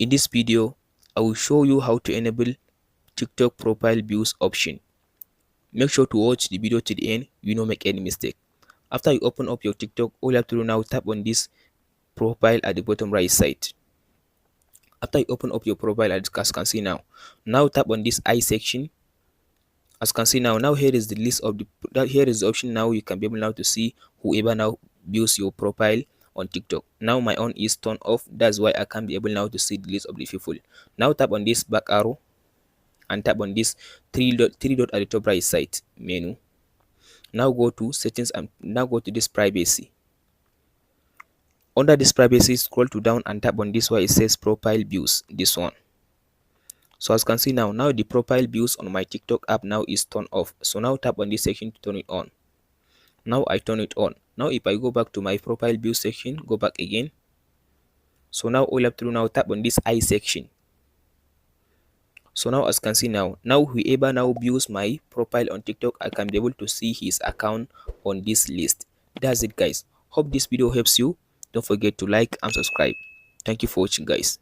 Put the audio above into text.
In this video, I will show you how to enable TikTok profile views option. Make sure to watch the video to the end, you don't make any mistake. After you open up your TikTok, all you have to do now, tap on this profile at the bottom right side. After you open up your profile, as you can see now tap on this I section. As you can see now here is the list of here is the option. Now you can be able now to see whoever now views your profile on TikTok. Now my own is turned off, that's why I can't be able now to see the list of the people. Now tap on this back arrow and tap on this three dot at the top right side menu. Now go to settings and now go to this privacy. Under this privacy, scroll to down and tap on this where it says profile views, this one. So as you can see now the profile views on my TikTok app now is turned off. So now tap on this section to turn it on. Now I turn it on. Now if I go back to my profile view section, go back again. So now all you have to do now, tap on this I section. So now as you can see now whoever now views my profile on TikTok, I can be able to see his account on this list. That's it guys. Hope this video helps you. Don't forget to like and subscribe. Thank you for watching guys.